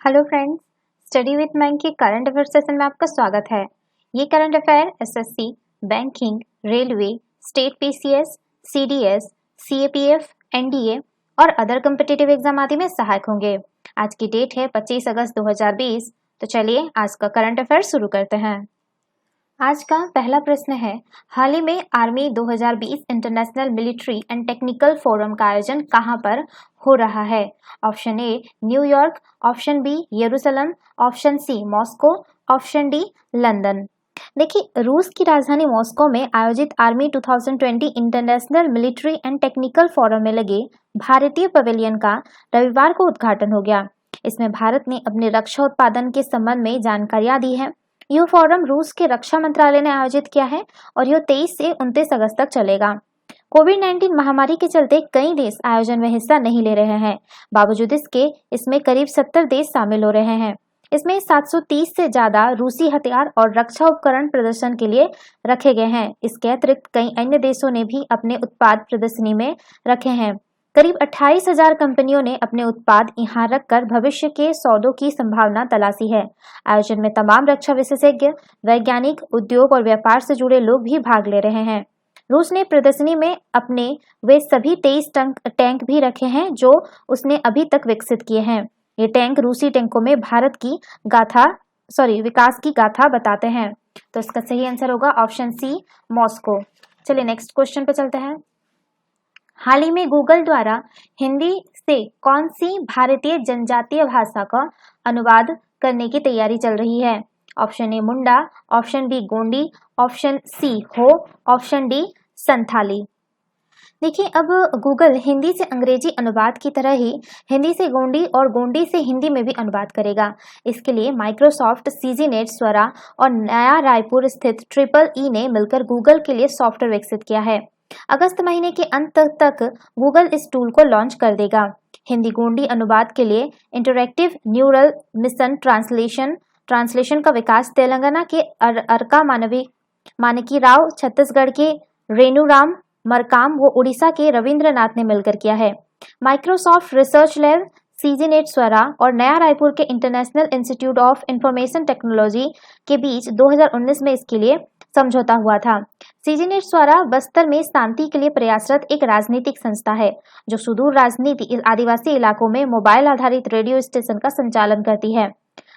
Hello friends, study with मैंक के current affair session में आपका स्वागत है। ये current affair SSC, banking, railway, state PCS, CDS, CAPF, NDA और अदर कॉम्पिटिटिव एग्जाम आदि में सहायक होंगे। आज की डेट है 25 अगस्त 2020। तो चलिए आज का करंट अफेयर शुरू करते हैं। आज का पहला प्रश्न है, हाल ही में army 2020 international military and technical forum का आयोजन कहां पर हो रहा है? Option A New York, option B यरूशलेम, option C Moscow, option D London. देखिए, रूस की राजधानी मॉस्को में आयोजित army 2020 international military and technical forum में लगे भारतीय पवेलियन का रविवार को उद्घाटन हो गया। इसमें भारत ने अपने रक्षा उत्पादन के संबंध में जानकारियां दी है। यह फोरम रूस के रक्षा मंत्रालय ने आयोजित किया है और यह 23 से 29 अगस्त तक चलेगा। कोविड-19 महामारी के चलते कई देश आयोजन में हिस्सा नहीं ले रहे हैं। बावजूद इसके इसमें करीब 70 देश शामिल हो रहे हैं। इसमें 730 से ज्यादा रूसी हथियार और रक्षा उपकरण प्रदर्शन के लिए रखे गए हैं। इसके अतिरिक्त कई अन्य देशों ने भी अपने उत्पाद प्रदर्शनी में रखे हैं। करीब 28,000 कंपनियों ने अपने उत्पाद यहां रखकर भविष्य के सौदों की संभावना तलाशी है। आयोजन में तमाम रक्षा विशेषज्ञ, वैज्ञानिक, उद्योग और व्यापार से जुड़े लोग भी भाग ले रहे हैं। रूस ने प्रदर्शनी में अपने वे सभी 23 टैंक भी रखे हैं जो उसने अभी तक विकसित किए हैं। ये टैंक रूसी टैंकों में भारत की विकास की गाथा बताते हैं। तो इसका सही आंसर होगा ऑप्शन सी मॉस्को। चलिए नेक्स्ट क्वेश्चन पे चलते हैं। हाल ही में गूगल द्वारा हिंदी से कौन सी भारतीय जनजातीय भाषा का अनुवाद करने की तैयारी चल रही है? Option A Munda, option B Gondi, option C Ho, option D Santhali. देखिए, अब गूगल हिंदी से अंग्रेजी अनुवाद की तरह ही हिंदी से गोंडी और गोंडी से हिंदी में भी अनुवाद करेगा। इसके लिए माइक्रोसॉफ्ट, सीजीनेट, स्वरा और नया रायपुर स्थित ट्रिपल ई ने मिलकर गूगल के लिए सॉफ्टवेयर विकसित किया है। अगस्त महीने के अंत तक गूगल इस टूल को लॉन्च कर देगा। हिंदी गोंडी अनुवाद के लिए इंटरैक्टिव न्यूरल मिशन ट्रांसलेशन का विकास तेलंगाना के अरका मानकी राव, छत्तीसगढ़ के रेणुराम मरकाम व उड़ीसा के रविंद्रनाथ ने मिलकर किया है। माइक्रोसॉफ्ट रिसर्च लैब, सीजीनेट, स्वरा और नया रायपुर के international institute of information technology के बीच 2019 में इसके लिए समझौता हुआ था। सीजीनेट स्वरा बस्तर में शांति के लिए प्रयासरत एक राजनीतिक संस्था है जो सुदूर आदिवासी इलाकों में मोबाइल आधारित रेडियो स्टेशन का संचालन करती है।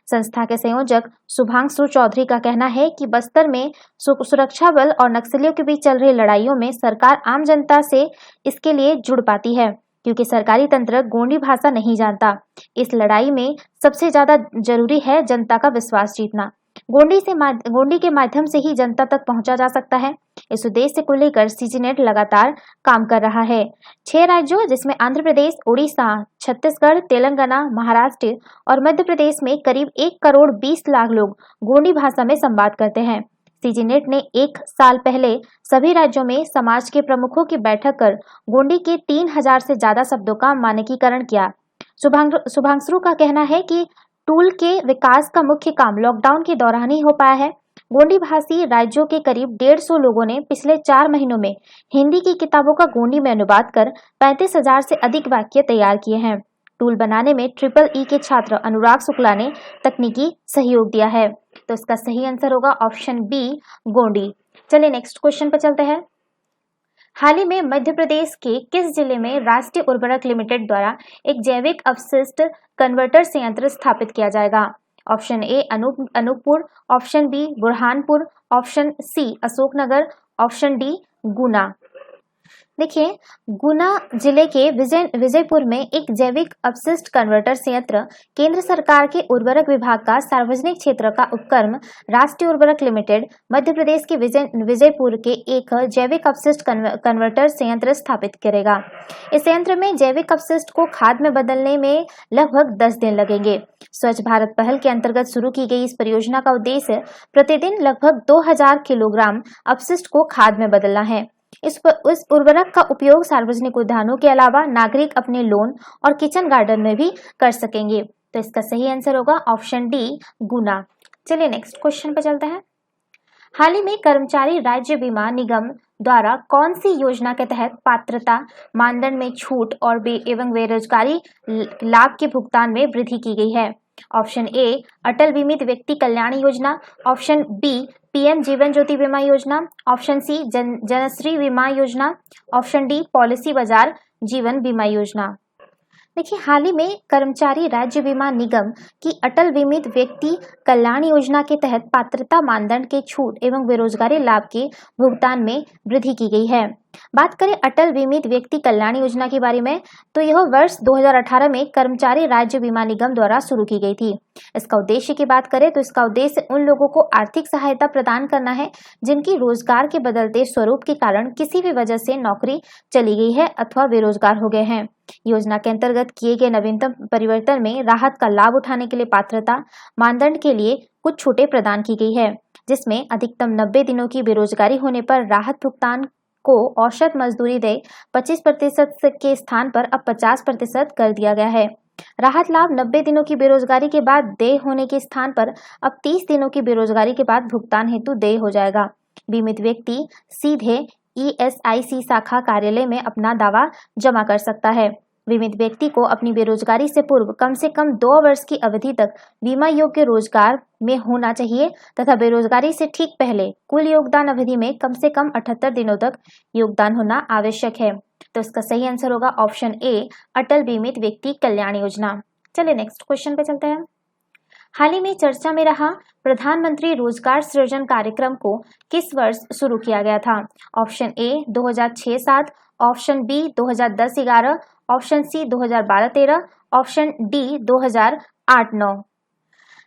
संस्था के संयोजक शुभांशु चौधरी का कहना है कि बस्तर में सुरक्षा बल और नक्सलियों के बीच चल रही लड़ाइयों में सरकार आम जनता से इसके लिए जुड़ पाती है क्योंकि सरकारी तंत्र गोंडी भाषा नहीं जानता। इस लड़ाई में सबसे ज्यादा जरूरी है जनता का विश्वास जीतना। गोंडी के माध्यम से ही जनता तक पहुंचा जा सकता है। इस उद्देश्य को लेकर सीजीनेट लगातार काम कर रहा है। 6 राज्यों जिसमें आंध्र प्रदेश, उड़ीसा, छत्तीसगढ़, तेलंगाना, महाराष्ट्र और मध्य प्रदेश में करीब 1 करोड़ 20 लाख लोग गोंडी भाषा में संवाद करते हैं। सीजीनेट ने 1 साल पहले सभी राज्यों में समाज के प्रमुखों की बैठक कर गोंडी के 3000 से ज्यादा शब्दों का मानकीकरण किया। शुभांशु का कहना है कि टूल के विकास का मुख्य काम लॉकडाउन के दौरान ही हो पाया है। गोंडी भाषी राज्यों के करीब 150 लोगों ने पिछले 4 महीनों में हिंदी की किताबों का गोंडी में अनुवाद कर 35,000 से अधिक वाक्य तैयार किए हैं। टूल बनाने में ट्रिपल ई के छात्र अनुराग शुक्ला ने तकनीकी सहयोग दिया है। तो इसका सही आंसर होगा ऑप्शन बी गोंडी। चलिए नेक्स्ट क्वेश्चन पर चलते हैं। हाल ही में मध्य प्रदेश के किस जिले में राष्ट्रीय उर्वरक लिमिटेड द्वारा एक जैविक अपशिष्ट कन्वर्टर संयंत्र स्थापित किया जाएगा? Option A Anuppur, option B Burhanpur, option C Ashoknagar, option D Guna. देखिए, गुना जिले के विजयपुर में एक जैविक अपशिष्ट कन्वर्टर संयंत्र केंद्र सरकार के उर्वरक विभाग का सार्वजनिक क्षेत्र का उपक्रम राष्ट्रीय उर्वरक लिमिटेड मध्य प्रदेश के विजयपुर के एक जैविक अपशिष्ट कन्वर्टर संयंत्र स्थापित करेगा। इस संयंत्र में जैविक अपशिष्ट को खाद में बदलने में लगभग 10 दिन लगेंगे। स्वच्छ भारत पहल के अंतर्गत शुरू की गई इस परियोजना का उद्देश्य प्रतिदिन लगभग 2000 किलोग्राम अपशिष्ट को खाद में बदलना है। इस उर्वरक का उपयोग सार्वजनिक उद्यानों के अलावा नागरिक अपने लॉन और किचन गार्डन में भी कर सकेंगे। तो इसका सही आंसर होगा ऑप्शन डी गुना। चलिए नेक्स्ट क्वेश्चन पे चलते हैं। हाल ही में कर्मचारी राज्य बीमा निगम द्वारा कौन सी योजना के तहत पात्रता मानदंड में छूट और एवं बेरोजगारी लाभ के भुगतान में वृद्धि की गई है? ऑप्शन ए अटल बीमित व्यक्ति Kalyan Yojana, option B PM Jeevan Jyoti बीमा योजना, ऑप्शन सी जनश्री बीमा योजना, ऑप्शन डी पॉलिसी बाजार जीवन बीमा योजना। देखिए, हाल ही में कर्मचारी राज्य बीमा निगम की अटल बीमित व्यक्ति कल्याण योजना के तहत पात्रता मानदंड के छूट एवं बेरोजगारी लाभ के भुगतान में वृद्धि की गई है। बात करें अटल बीमित व्यक्ति कल्याण योजना के बारे में, तो यह वर्ष 2018 में कर्मचारी राज्य बीमा निगम द्वारा शुरू की गई थी। इसका उद्देश्य की बात करें तो इसका उद्देश्य उन लोगों को आर्थिक सहायता प्रदान करना है जिनकी रोजगार के बदलते स्वरूप के कारण किसी भी वजह से नौकरी चली गई है अथवा बेरोजगार हो गए हैं। योजना के अंतर्गत किए गए नवीनतम परिवर्तन में राहत का लाभ उठाने के लिए पात्रता मानदंड के लिए कुछ छूटें प्रदान की गई है, जिसमें अधिकतम 90 दिनों की बेरोजगारी होने पर राहत भुगतान को औसत मजदूरी दर 25% के स्थान पर अब 50% कर दिया गया है। राहत लाभ 90 दिनों की बेरोजगारी के बाद देय होने के स्थान पर अब 30 दिनों की बेरोजगारी के बाद भुगतान हेतु देय हो जाएगा। बीमित व्यक्ति सीधे ESIC शाखा कार्यालय में अपना दावा जमा कर सकता है। बीमित व्यक्ति को अपनी बेरोजगारी से पूर्व कम से कम 2 वर्ष की अवधि तक बीमा योग्य रोजगार में होना चाहिए तथा बेरोजगारी से ठीक पहले कुल योगदान अवधि में कम से कम 78 दिनों तक योगदान होना आवश्यक है। तो इसका सही आंसर होगा ऑप्शन ए अटल बीमित व्यक्ति कल्याण योजना। चलिए नेक्स्ट क्वेश्चन पे चलते हैं। हाल ही में चर्चा में रहा प्रधानमंत्री रोजगार सृजन कार्यक्रम को किस वर्ष शुरू किया गया था? Option A 2006-07, option B 2010-11, option C 2012-13, option D 2008-9।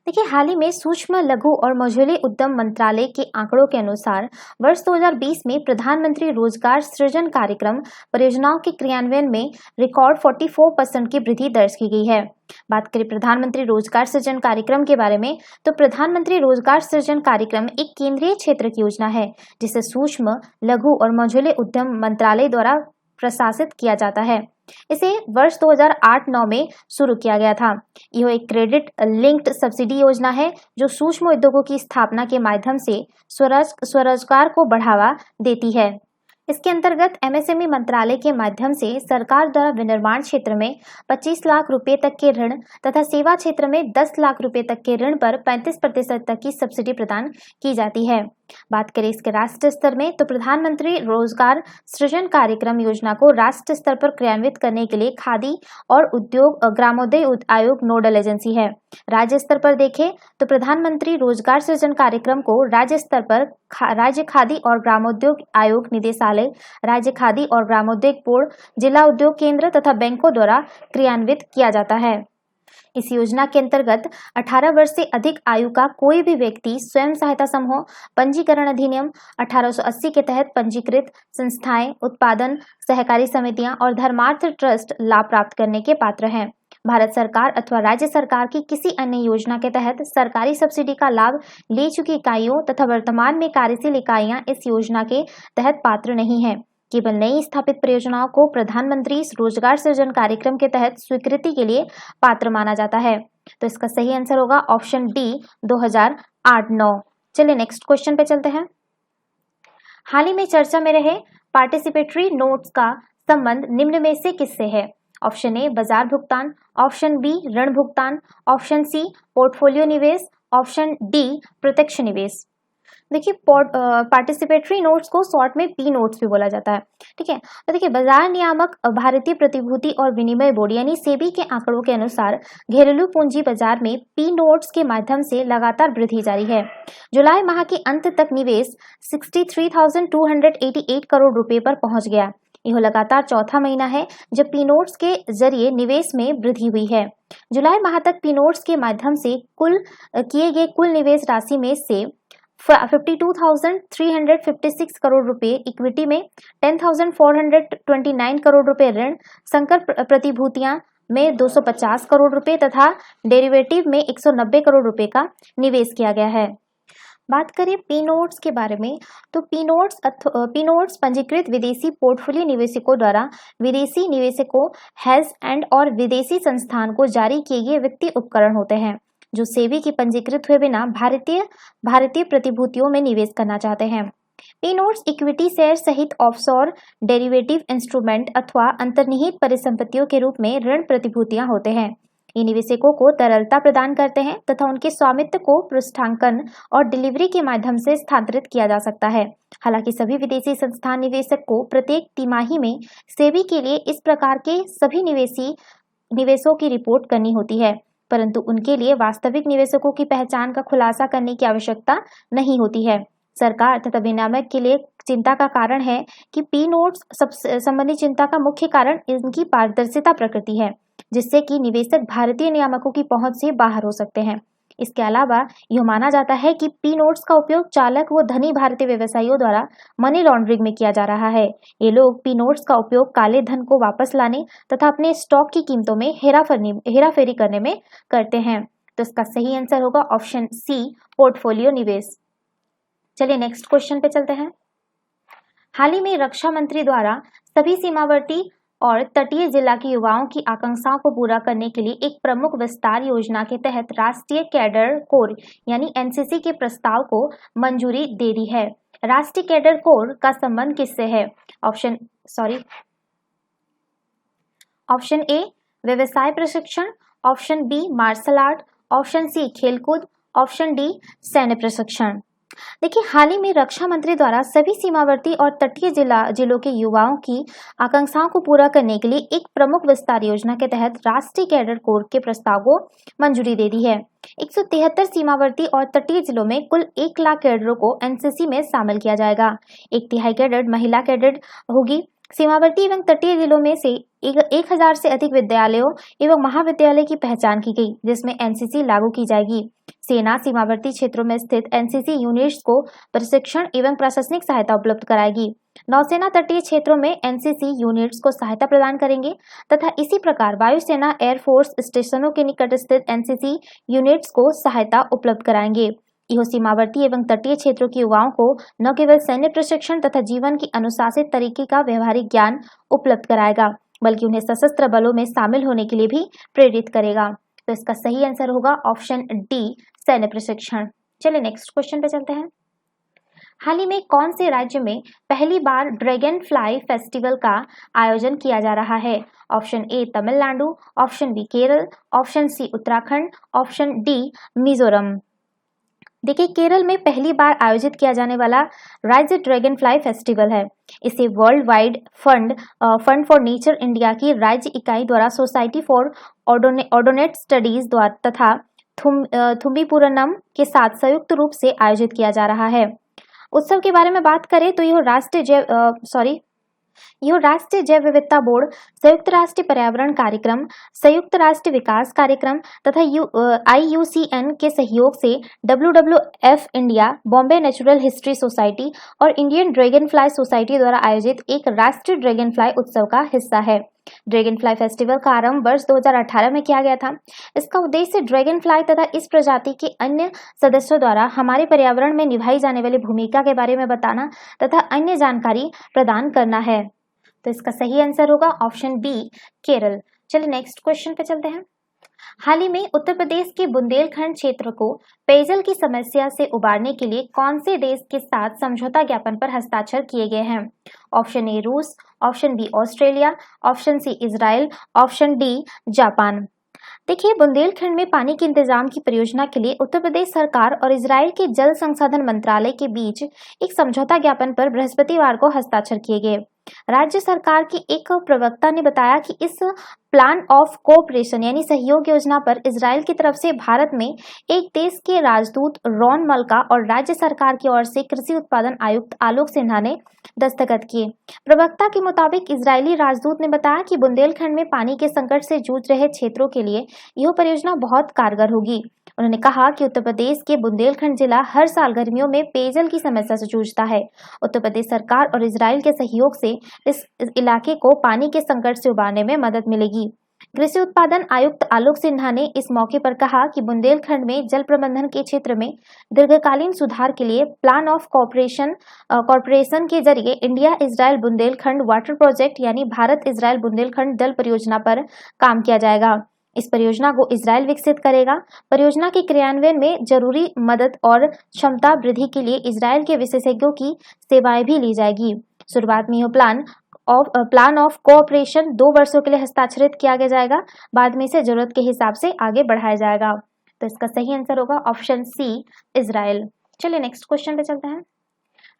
देखिए, हाल ही में सूक्ष्म लघु और मझोले उद्यम मंत्रालय के आंकड़ों के अनुसार वर्ष 2020 में प्रधानमंत्री रोजगार सृजन कार्यक्रम परियोजनाओं के क्रियान्वयन में रिकॉर्ड 44% की वृद्धि दर्ज की गई है। बात करें प्रधानमंत्री रोजगार सृजन कार्यक्रम के बारे में, तो प्रधानमंत्री रोजगार सृजन कार्यक्रम एक केंद्रीय क्षेत्र की योजना है जिसे सूक्ष्म लघु और मझोले उद्यम मंत्रालय द्वारा प्रशासित किया जाता है। इसे वर्ष 2008-09 में शुरू किया गया था। यह एक क्रेडिट लिंक्ड सब्सिडी योजना है जो सूक्ष्म उद्योगों की स्थापना के माध्यम से स्वरोजगार को बढ़ावा देती है। इसके अंतर्गत MSME मंत्रालय के माध्यम से सरकार द्वारा विनिर्माण क्षेत्र में 25 लाख रुपए तक के ऋण तथा सेवा क्षेत्र में 10 लाख रुपए तक के ऋण पर 35% तक की सब्सिडी प्रदान की जाती है। बात करें इसके राष्ट्रीय स्तर में, तो प्रधानमंत्री रोजगार सृजन कार्यक्रम योजना को राष्ट्रीय स्तर पर क्रियान्वित करने के लिए खादी और उद्योग ग्रामोदय आयोग नोडल एजेंसी है। राज्य स्तर पर देखें तो प्रधानमंत्री रोजगार सृजन कार्यक्रम को राज्य स्तर पर राज्य खादी और ग्रामोद्योग आयोग निदेशालय, राज्य खादी और ग्रामोद्योग बोर्ड, जिला उद्योग केंद्र तथा बैंकों द्वारा क्रियान्वित किया जाता है। इस योजना के अंतर्गत 18 वर्ष से अधिक आयु का कोई भी व्यक्ति स्वयं सहायता समूह पंजीकरण अधिनियम 1880 के तहत पंजीकृत संस्थाएं, उत्पादन सहकारी समितियां और धर्मार्थ ट्रस्ट लाभ प्राप्त करने के पात्र हैं। भारत सरकार अथवा राज्य सरकार की किसी अन्य योजना के तहत सरकारी सब्सिडी का लाभ ले चुकी इकाइयों तथा वर्तमान में कार्यशील इकाइयां इस योजना के तहत पात्र नहीं है। केवल नई स्थापित परियोजनाओं को प्रधानमंत्री रोजगार सृजन कार्यक्रम के तहत स्वीकृति के लिए पात्र माना जाता है। तो इसका सही आंसर होगा ऑप्शन डी 2008-09। चलिए नेक्स्ट क्वेश्चन पे चलते हैं। हाल ही में चर्चा में रहे पार्टिसिपेटरी नोट्स का संबंध निम्न में से किससे है? ऑप्शन ए बाजार भुगतान, ऑप्शन बी ऋण भुगतान, ऑप्शन सी पोर्टफोलियो निवेश, ऑप्शन डी प्रत्यक्ष निवेश। देखिए, पार्टिसिपेटरी नोट्स को शॉर्ट में पी नोट्स भी बोला जाता है। ठीक है, तो देखिए बाजार नियामक भारतीय प्रतिभूति और विनिमय बोर्ड यानी सेबी के आंकड़ों के अनुसार घरेलू पूंजी बाजार में पी नोट्स के माध्यम से लगातार वृद्धि जारी है। जुलाई माह के अंत तक निवेश 63,288 करोड़ रुपए पर पहुंच गया। यह लगातार चौथा महीना है जब पी नोट्स के जरिए निवेश में वृद्धि हुई है। जुलाई माह तक पी नोट्स के माध्यम से किए गए कुल निवेश राशि में से 52,356 करोड़ रुपए इक्विटी में, 10,429 करोड़ रुपए ऋण, संकर प्रतिभूतियां में 250 करोड़ रुपए तथा डेरिवेटिव में 190 करोड़ रुपए का निवेश किया गया है। बात करें पी नोट्स के बारे में, तो पी नोट्स पंजीकृत विदेशी पोर्टफोलियो निवेशकों द्वारा विदेशी निवेशकों, हेज एंड और विदेशी संस्थान को जारी किए गए वित्तीय उपकरण होते हैं जो सेबी की पंजीकृत हुए बिना भारतीय प्रतिभूतियों में निवेश करना चाहते हैं। पी नोट्स इक्विटी शेयर सहित ऑफशोर डेरिवेटिव इंस्ट्रूमेंट अथवा अंतर्निहित परिसंपत्तियों के रूप में ऋण प्रतिभूतियां होते हैं। ये निवेशकों को तरलता प्रदान करते हैं तथा उनके स्वामित्व को पृष्ठांकन और डिलीवरी के माध्यम से स्थानांतरित किया जा सकता है। हालांकि सभी विदेशी संस्थान निवेशक को प्रत्येक तिमाही में सेबी के लिए इस प्रकार के सभी निवेशों की रिपोर्ट करनी होती है, परंतु उनके लिए वास्तविक निवेशकों की पहचान का खुलासा करने की आवश्यकता नहीं होती है। सरकार तथा विनियामक के लिए चिंता का कारण है कि पी नोट्स संबंधी चिंता का मुख्य कारण इनकी पारदर्शिता प्रकृति है, जिससे कि निवेशक भारतीय नियामकों की पहुंच से बाहर हो सकते हैं। इसके अलावा यह माना जाता है कि पी नोट्स का उपयोग चालक व धनी भारतीय व्यवसायियों द्वारा मनी लॉन्ड्रिंग में किया जा रहा है। ये लोग पी नोट्स का उपयोग काले धन को वापस लाने तथा अपने स्टॉक की कीमतों में हेराफेरी करने में करते हैं। तो इसका सही आंसर होगा ऑप्शन सी, पोर्टफोलियो निवेश। चलिए नेक्स्ट क्वेश्चन पे चलते हैं। हाल ही में रक्षा मंत्री द्वारा सभी सीमावर्ती और तटीय जिला के युवाओं की आकांक्षाओं को पूरा करने के लिए एक प्रमुख विस्तार योजना के तहत राष्ट्रीय कैडर कोर यानी एनसीसी के प्रस्ताव को मंजूरी दे दी है। राष्ट्रीय कैडर कोर का संबंध किससे है? ऑप्शन ए व्यवसाय प्रशिक्षण, option B martial art, option C खेलकूद, ऑप्शन डी सैन्य प्रशिक्षण। देखिए, हाल ही में रक्षा मंत्री द्वारा सभी सीमावर्ती और तटीय जिलों के युवाओं की आकांक्षाओं को पूरा करने के लिए एक प्रमुख विस्तार योजना के तहत राष्ट्रीय कैडर कोर के प्रस्ताव को मंजूरी दे दी है। 173 सीमावर्ती और तटीय जिलों में कुल 1 लाख कैडरों को एनसीसी में शामिल किया जाएगा। 1/3 कैडेट महिला कैडेट होगी। सीमावर्ती एवं तटीय जिलों में से 1000 से अधिक विद्यालयों एवं महाविद्यालय की पहचान की गई, जिसमें एनसीसी लागू की जाएगी। सेना सीमावर्ती क्षेत्रों में स्थित एनसीसी यूनिट्स को प्रशिक्षण एवं प्रशासनिक सहायता उपलब्ध कराएगी। नौसेना तटीय क्षेत्रों में एनसीसी यूनिट्स को सहायता प्रदान करेंगे तथा इसी प्रकार वायुसेना एयरफोर्स स्टेशनों के निकट स्थित एनसीसी यूनिट्स को सहायता उपलब्ध कराएंगे। यह सीमावर्ती एवं तटीय क्षेत्रों के युवाओं को न केवल सैन्य प्रशिक्षण तथा जीवन की अनुशासित तरीके का व्यवहारिक ज्ञान उपलब्ध कराएगा, बल्कि उन्हें सशस्त्र बलों में शामिल होने के लिए भी प्रेरित करेगा। तो इसका सही आंसर होगा ऑप्शन डी, सैन्य प्रशिक्षण। चलिए नेक्स्ट क्वेश्चन पे चलते हैं। हाल ही में कौन से राज्य में पहली बार ड्रैगन फ्लाई फेस्टिवल का आयोजन किया जा रहा है? Option A Tamil Nadu, option B Kerala, option C Uttarakhand, option D Mizoram. देखिए, केरल में पहली बार आयोजित किया जाने वाला राज्य ड्रैगन फ्लाई फेस्टिवल है। इसे world wide fund for nature India की राज्य इकाई द्वारा सोसाइटी फॉर ऑर्डोनेट स्टडीज द्वारा तथा थुम्बीपुरनम के साथ संयुक्त रूप से आयोजित किया जा रहा है। उत्सव के बारे में बात करें तो यह राष्ट्रीय जैव विविधता बोर्ड, संयुक्त राष्ट्र पर्यावरण कार्यक्रम, संयुक्त राष्ट्र विकास कार्यक्रम तथा IUCN के सहयोग से WWF India, Bombay natural history society और इंडियन ड्रैगन फ्लाई सोसाइटी द्वारा आयोजित एक राष्ट्रीय ड्रैगन फ्लाई उत्सव का हिस्सा है। ड्रैगन फ्लाई फेस्टिवल का आरंभ वर्ष 2018 में किया गया था। इसका उद्देश्य ड्रैगन फ्लाई तथा इस प्रजाति के अन्य सदस्यों द्वारा हमारे पर्यावरण में निभाई जाने वाली भूमिका के बारे में बताना तथा अन्य जानकारी प्रदान करना है। तो इसका सही आंसर होगा ऑप्शन बी, केरल। चलिए नेक्स्ट क्वेश्चन पे चलते हैं। हाल ही में उत्तर प्रदेश के बुंदेलखंड क्षेत्र को पेयजल की समस्या से उबारने के लिए कौन से देश के साथ समझौता ज्ञापन पर हस्ताक्षर किए गए हैं? ऑप्शन ए रूस, option B Australia, option C Israel, option D Japan. देखिए, बुंदेलखंड में पानी के इंतजाम की परियोजना के लिए उत्तर प्रदेश सरकार और इजराइल के जल संसाधन मंत्रालय के बीच एक समझौता ज्ञापन पर बृहस्पतिवार को हस्ताक्षर किए गए। राज्य सरकार की एक प्रवक्ता ने बताया कि इस प्लान ऑफ कोऑपरेशन यानी सहयोग योजना पर इजराइल की तरफ से भारत में एक देश के राजदूत रॉन मल्का और राज्य सरकार की ओर से कृषि उत्पादन आयुक्त आलोक सिन्हा ने दस्तखत किए। प्रवक्ता के मुताबिक इजरायली राजदूत ने बताया कि बुंदेलखंड में पानी के संकट से जूझ रहे क्षेत्रों के लिए यह परियोजना बहुत कारगर होगी। उन्होंने कहा कि उत्तर प्रदेश के बुंदेलखंड जिला हर साल गर्मियों में पेयजल की समस्या से जूझता है। उत्तर प्रदेश सरकार और इजराइल के सहयोग से इस इलाके को पानी के संकट से उबारने में मदद मिलेगी। कृषि उत्पादन आयुक्त आलोक सिन्हा ने इस मौके पर कहा कि बुंदेलखंड में जल प्रबंधन के क्षेत्र में दीर्घकालीन सुधार के लिए प्लान ऑफ कॉर्पोरेशन के जरिए India Israel Bundelkhand water project यानी भारत इजराइल बुंदेलखंड जल परियोजना पर काम किया जाएगा। इस परियोजना को इजराइल विकसित करेगा। परियोजना के क्रियान्वयन में जरूरी मदद और क्षमता वृद्धि के लिए इजराइल के विशेषज्ञों की सेवाएं भी ली जाएगी। शुरुआत में यह प्लान प्लान ऑफ कोऑपरेशन 2 वर्षों के लिए हस्ताक्षरित किया गया जाएगा, बाद में इसे जरूरत के हिसाब से आगे बढ़ाया जाएगा। तो इसका सही आंसर होगा ऑप्शन सी, इजराइल। चलिए नेक्स्ट क्वेश्चन पे चलते हैं।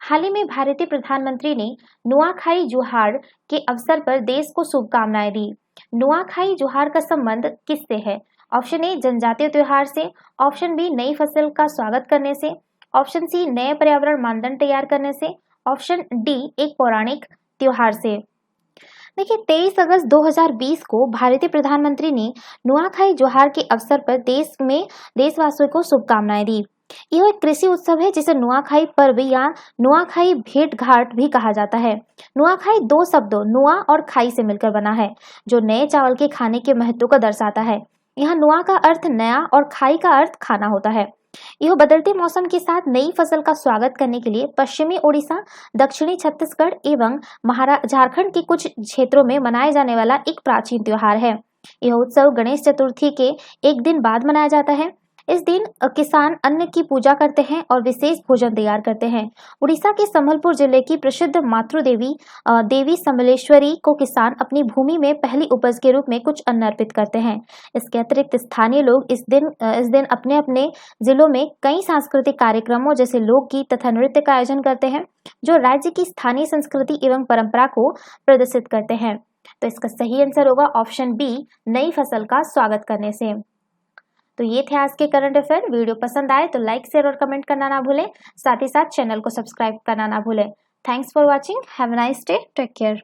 हाल ही में भारतीय प्रधानमंत्री ने नुआखाई जुहार के अवसर पर देश को शुभकामनाएं दी। नुआखाई जुहार का संबंध किससे है? ऑप्शन ए जनजातीय त्योहार से, ऑप्शन बी नई फसल का स्वागत करने से, ऑप्शन सी नए पर्यावरण मानदंड तैयार करने से, ऑप्शन डी एक पौराणिक त्योहार से। देखिए 23 अगस्त 2020 को भारतीय प्रधानमंत्री ने नुआखाई जुहार के अवसर पर देशवासियों को शुभकामनाएं दी। यह एक कृषि उत्सव है जिसे नुआखाई पर्व या नुआखाई भेंट घाट भी कहा जाता है। नुआखाई 2 शब्दों नुआ और खाई से मिलकर बना है, जो नए चावल के खाने के महत्व को दर्शाता है। यहाँ नुआ का अर्थ नया और खाई का अर्थ खाना होता है। यह बदलते मौसम के साथ नई फसल का स्वागत करने के लिए पश्चिमी ओडिशा, दक्षिणी छत्तीसगढ़ एवं झारखंड के कुछ क्षेत्रों में मनाए जाने वाला एक प्राचीन त्योहार है। यह उत्सव गणेश चतुर्थी के एक दिन बाद मनाया जाता है। इस दिन किसान अन्न की पूजा करते हैं और विशेष भोजन तैयार करते हैं। उड़ीसा के संबलपुर जिले की प्रसिद्ध मातृ देवी समलेश्वरी को किसान अपनी भूमि में पहली उपज के रूप में कुछ अन्न अर्पित करते हैं। इसके अतिरिक्त स्थानीय लोग इस दिन अपने अपने जिलों में कई सांस्कृतिक कार्यक्रमों जैसे लोकगीत तथा नृत्य का आयोजन करते हैं, जो राज्य की स्थानीय संस्कृति एवं परंपरा को प्रदर्शित करते हैं। तो इसका सही आंसर होगा ऑप्शन बी, नई फसल का स्वागत करने से। तो ये थे आज के करंट अफेयर। वीडियो पसंद आए तो लाइक, शेयर और कमेंट करना ना भूलें। साथ ही साथ चैनल को सब्सक्राइब करना ना भूलें। Thanks for watching. Have a nice day. Take care.